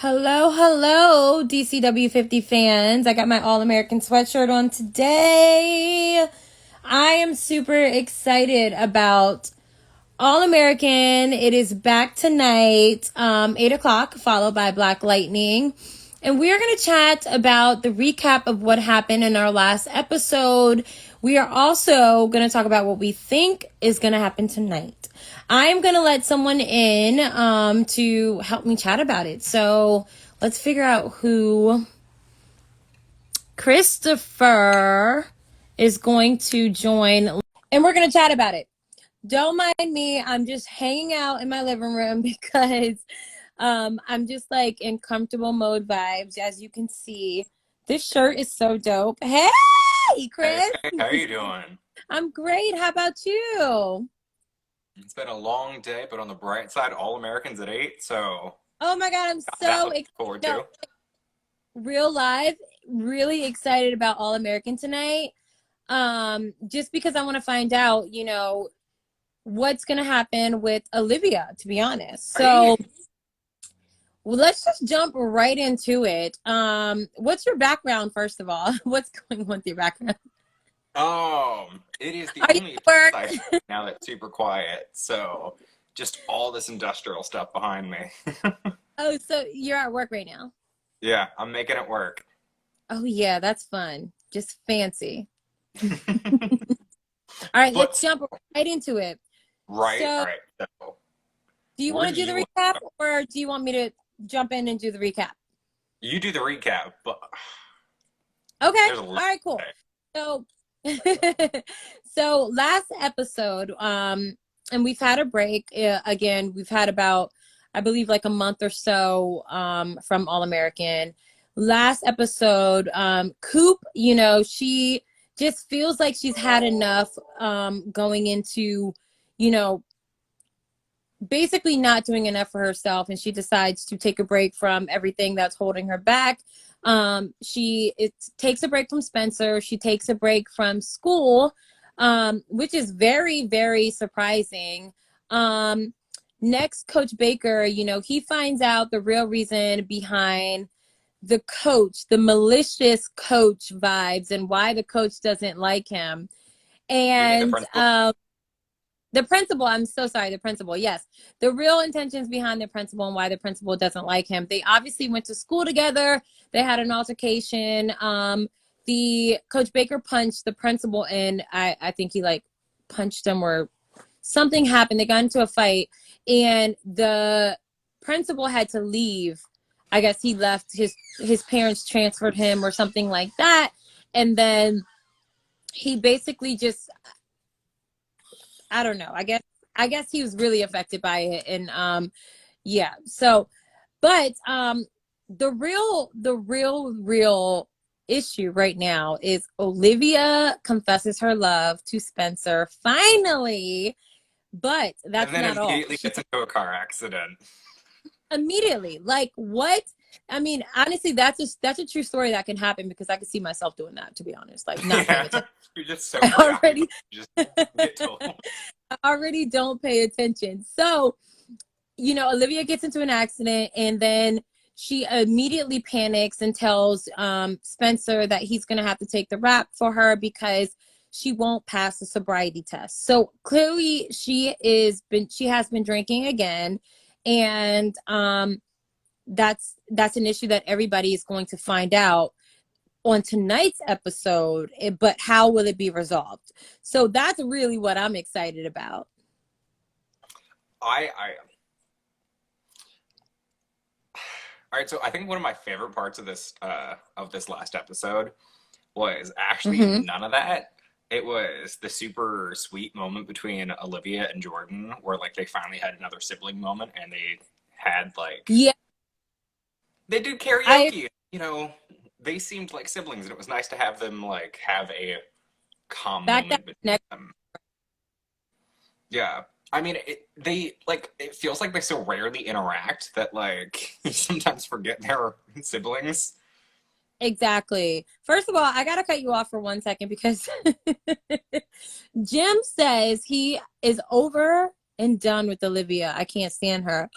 Hello, hello, DCW50 fans. I got my All-American sweatshirt on today. I am super excited about All-American. It is back tonight, 8 o'clock, followed by Black Lightning. And we're going to chat about the recap of what happened in our last episode. We are also going to talk about what we think is going to happen tonight. I'm going to let someone in to help me chat about it. So let's figure out who Christopher is going to join. And we're going to chat about it. Don't mind me. I'm just hanging out in my living room because I'm just like in comfortable mode vibes. As you can see, this shirt is so dope. Hey, Chris. Hey, how are you doing? I'm great. How about you? It's been a long day, but on the bright side, All Americans at 8, so Oh my God, I'm got that so looking excited. forward No, to. real live, really excited about All American tonight. Just because I want to find out, what's gonna happen with Olivia, to be honest. So Right? well, let's just jump right into it. What's your background, first of all? What's going on with your background? It is the Are you only at place work? I have now that's super quiet, so just all this industrial stuff behind me. Oh, so you're at work right now. Yeah, I'm making it work. Oh yeah, that's fun. Just fancy. All right, let's But jump right into it. right, all So, right. So do you where want do to do you the want recap to go? or do you want me to jump in and do the recap? You do the recap, but Okay. there's a All lot right, to cool. say. So, so last episode, and we've had a break. Again, we've had about, I believe, like a month or so, from All American. Last episode, Coop, she just feels like she's had enough, going into, you know, basically not doing enough for herself, and she decides to take a break from everything that's holding her back. She takes a break from Spencer. She takes a break from school, which is very, very surprising. Next, Coach Baker, he finds out the real reason behind the coach, the malicious coach vibes, and why the coach doesn't like him. You mean the And principal? the principal, I'm so sorry, the principal, yes. The real intentions behind the principal and why the principal doesn't like him. They obviously went to school together. They had an altercation. The Coach Baker punched the principal, and I think he like punched him or something happened. They got into a fight, and the principal had to leave. I guess he left, his parents transferred him or something like that. And then he basically just, I don't know. I guess he was really affected by it, and yeah. So, but the real issue right now is Olivia confesses her love to Spencer finally, but And that's then not all. immediately gets into a car accident. Immediately, like, what? I mean, honestly, that's a true story that can happen, because I could see myself doing that, to be honest, like not paying Yeah, attention. you're just so I preoccupied. already You just get told. I already don't pay attention. So, Olivia gets into an accident, and then she immediately panics and tells Spencer that he's going to have to take the rap for her because she won't pass the sobriety test. So clearly she has been drinking again, and that's an issue that everybody is going to find out on tonight's episode, but how will it be resolved? So that's really what I'm excited about. I All right, so I think one of my favorite parts of this last episode was actually Mm-hmm. none of that. It was the super sweet moment between Olivia and Jordan, where like they finally had another sibling moment, and they had like Yeah, they did I karaoke. They seemed like siblings, and it was nice to have them like have a calm back that moment between next. them. Yeah. I mean, it feels like they so rarely interact that like you sometimes forget they're siblings. Exactly. First of all, I gotta cut you off for 1 second because Jim says he is over and done with Olivia. I can't stand her.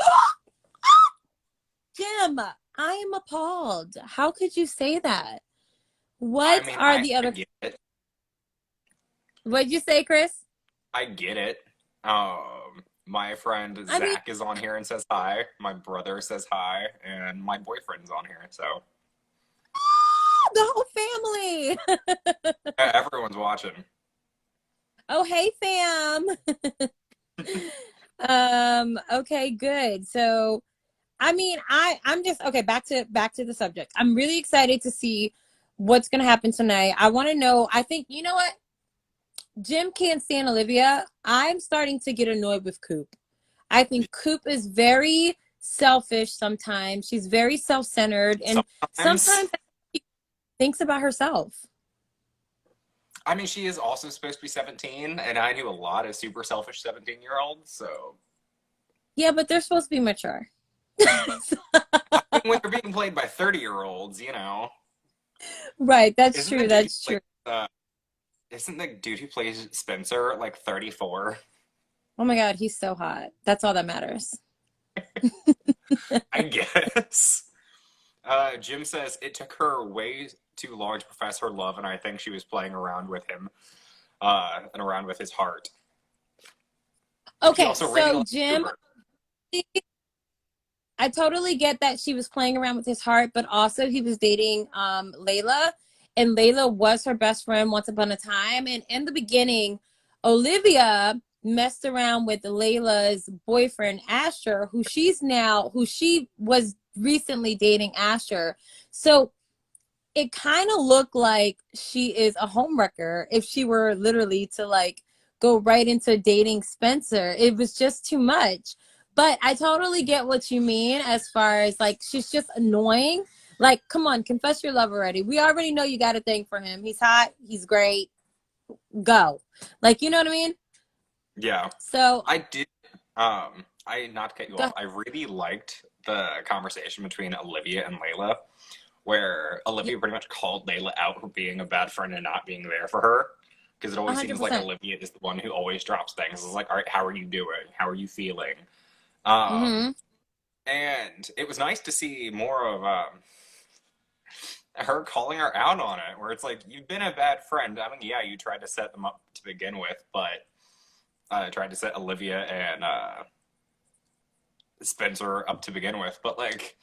Jim, I am appalled. How could you say that? I What mean, are the I other? get it. What'd you say, Chris? I get it. My friend I mean, Zach is on here and says hi. My brother says hi, and my boyfriend's on here. So the whole family. everyone's watching. Oh, hey, fam. Okay, good. So, I mean, I'm just okay, back to the subject. I'm really excited to see what's going to happen tonight. I want to know, I think, you know what? Jim can't stand Olivia. I'm starting to get annoyed with Coop. I think Coop is very selfish sometimes. She's very self-centered and Sometimes, sometimes she thinks about herself. I mean, she is also supposed to be 17, and I knew a lot of super selfish 17-year-olds. So, Yeah, but they're supposed to be mature. I mean, when they're being played by 30-year-olds, Right, that's isn't the true. dude who That's plays true. isn't the dude who plays Spencer like 34? Oh my God, he's so hot. That's all that matters. I guess. Jim says it took her way too long to profess her love, and I think she was playing around with him, and around with his heart. He Okay, also really so likes Jim, Cooper. I totally get that she was playing around with his heart, but also he was dating Layla, and Layla was her best friend once upon a time. And in the beginning, Olivia messed around with Layla's boyfriend Asher, who she was recently dating Asher. So it kind of looked like she is a homewrecker if she were literally to like go right into dating Spencer. It was just too much. But I totally get what you mean as far as like she's just annoying. Like, come on, confess your love already. We already know you got a thing for him. He's hot, he's great. Go. Like, you know what I mean? Yeah, So, I did. I not to cut you go off. I really liked the conversation between Olivia and Layla, where yeah, Olivia pretty much called Layla out for being a bad friend and not being there for her. Because it always seems like 100%. Olivia is the one who always drops things. It's like, all right, how are you doing? How are you feeling? Um, Mhm. and it was nice to see more of her calling her out on it, where it's like, you've been a bad friend. I mean, yeah, you tried to set them up to begin with, but tried to set Olivia and Spencer up to begin with, but like,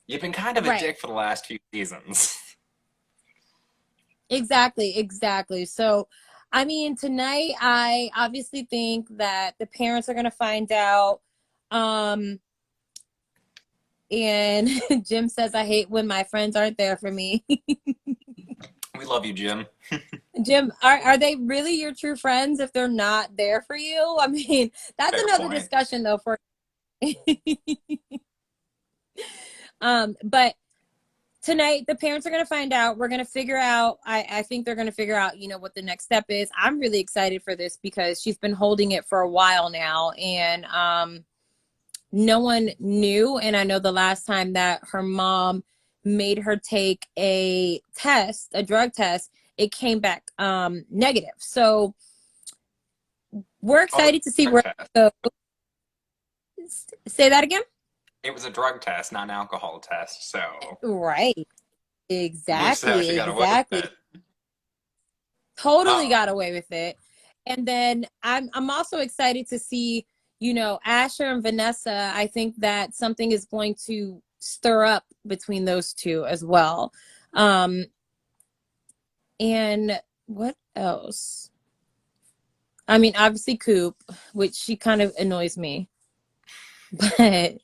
you've been kind of a Right. dick for the last few seasons. Exactly, exactly. So, I mean, tonight I obviously think that the parents are going to find out. Um, and Jim says, I hate when my friends aren't there for me. We love you, Jim. Jim, are they really your true friends if they're not there for you? I mean, that's Fair another point. discussion though for but tonight the parents are going to find out. We're going to figure out, I think they're going to figure out, what the next step is. I'm really excited for this because she's been holding it for a while now, and no one knew. And I know the last time that her mom made her take a drug test, it came back negative. So we're Oh, excited to see drug where test. it goes. Say that again. It was a drug test, not an alcohol test, so Right. so she Exactly, got away with exactly. it. Totally got Um, away with it. And then I'm also excited to see, Asher and Vanessa. I think that something is going to stir up between those two as well. Um, and what else? I mean, obviously Coop, which she kind of annoys me. But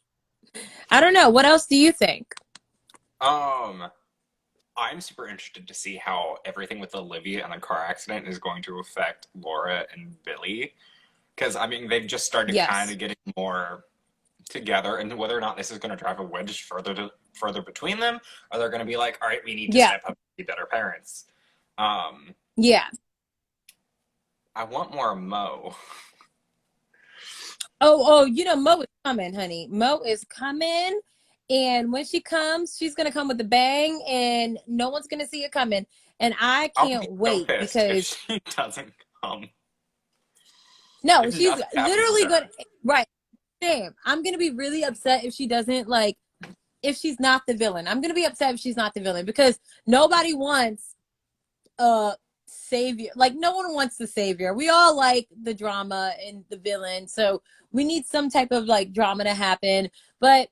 I don't know. What else do you think? um, I'm super interested to see how everything with Olivia and the car accident is going to affect Laura and Billy. Because, I mean, they've just started kind Yes. of getting more together, and whether or not this is going to drive a wedge further between them, or they're going to be like, all right, we need to Yeah. step up and be better parents. Um, Yeah. I want more Mo. Oh, Mo is coming, honey. Mo is coming. And when she comes, she's gonna come with a bang and no one's gonna see it coming. And I I'll be can't so wait pissed if because she doesn't come. no, If she's nothing happens with literally her. gonna right. Same. I'm gonna be really upset if she doesn't like. if she's not the villain. I'm gonna be upset if she's not the villain, because nobody wants a savior. Like, no one wants the savior. We all like the drama and the villain, so we need some type of like drama to happen. But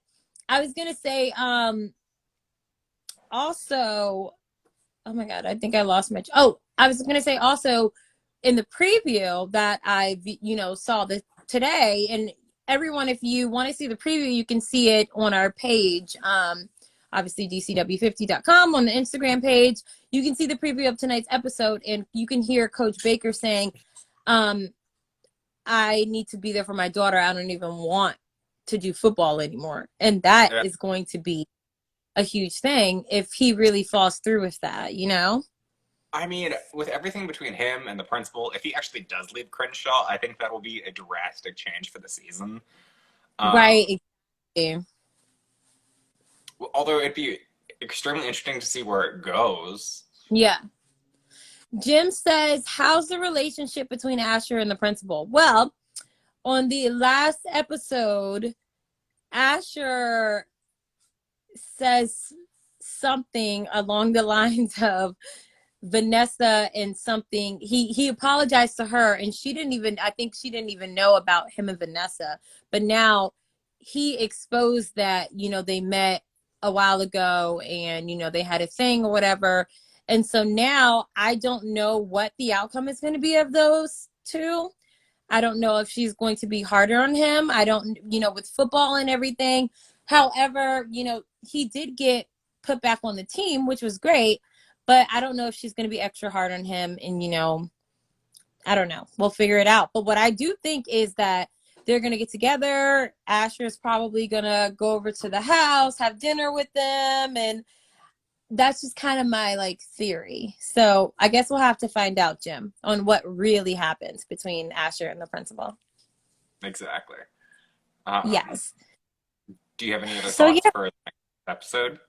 I was gonna say, also, oh my god, I think I lost my. Oh, I was gonna say also, in the preview that I saw this today, and everyone, if you want to see the preview, you can see it on our page. Obviously DCW50.com on the Instagram page. You can see the preview of tonight's episode, and you can hear Coach Baker saying, I need to be there for my daughter. I don't even want to do football anymore. And that Yeah. is going to be a huge thing if he really falls through with that, you know? I mean, with everything between him and the principal, if he actually does leave Crenshaw, I think that will be a drastic change for the season. Right. Exactly. Although it'd be extremely interesting to see where it goes. Yeah. Jim says, how's the relationship between Asher and the principal? Well, on the last episode, Asher says something along the lines of Vanessa, and something he apologized to her, and she didn't even, I think she didn't even know about him and Vanessa, but now he exposed that, they met a while ago, and they had a thing or whatever. And so now I don't know what the outcome is going to be of those two. I don't know if she's going to be harder on him. I don't, with football and everything. However, he did get put back on the team, which was great, but I don't know if she's going to be extra hard on him. And, I don't know. We'll figure it out. But what I do think is that they're going to get together. Asher's probably going to go over to the house, have dinner with them. And that's just kind of my like theory. So I guess we'll have to find out, Jim, on what really happens between Asher and the principal. Exactly. Um, Yes. do you have any other So thoughts yeah, for the next episode?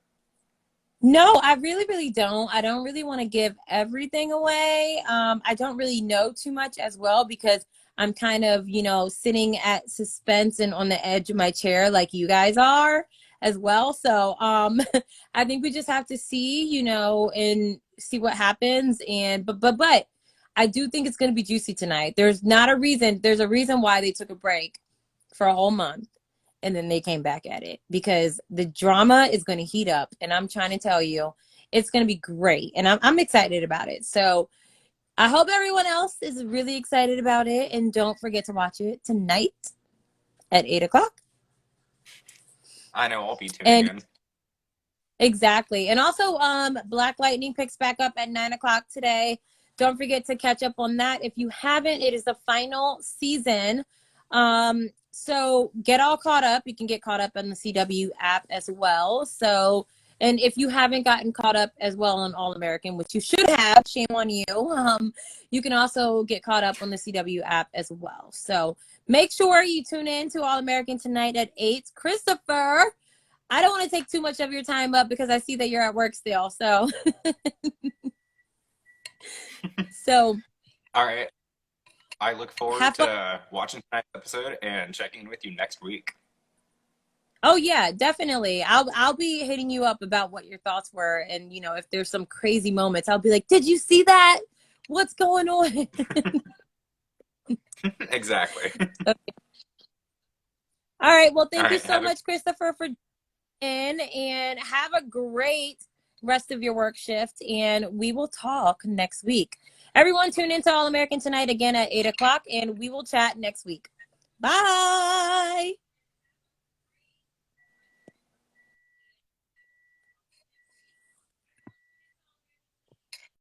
no, I really, really don't. I don't really want to give everything away. I don't really know too much as well, because I'm kind of, sitting at suspense and on the edge of my chair like you guys are as well. So I think we just have to see, and see what happens. And but I do think it's going to be juicy tonight. There's not a reason. There's a reason why they took a break for a whole month, and then they came back at it, because the drama is going to heat up, and I'm trying to tell you, it's going to be great, and I'm excited about it. So I hope everyone else is really excited about it, and don't forget to watch it tonight at 8 o'clock. I know I'll be tuning And in. exactly. And also, Black Lightning picks back up at 9 o'clock today. Don't forget to catch up on that. If you haven't, it is the final season. So get all caught up. You can get caught up on the CW app as well. So, and if you haven't gotten caught up as well on All American, which you should have, shame on you. You can also get caught up on the CW app as well. So make sure you tune in to All American tonight at 8. Christopher, I don't want to take too much of your time up, because I see that you're at work still. So, so All right. I look forward have fun. to watching tonight's episode and checking in with you next week. Oh yeah, definitely. I'll be hitting you up about what your thoughts were, and if there's some crazy moments, I'll be like, "Did you see that? What's going on?" Exactly. Okay. All right. Well, All thank you right. so much, Christopher, for in, and have a great rest of your work shift, and we will talk next week. Everyone, tune into All American tonight again at 8 o'clock, and we will chat next week. Bye.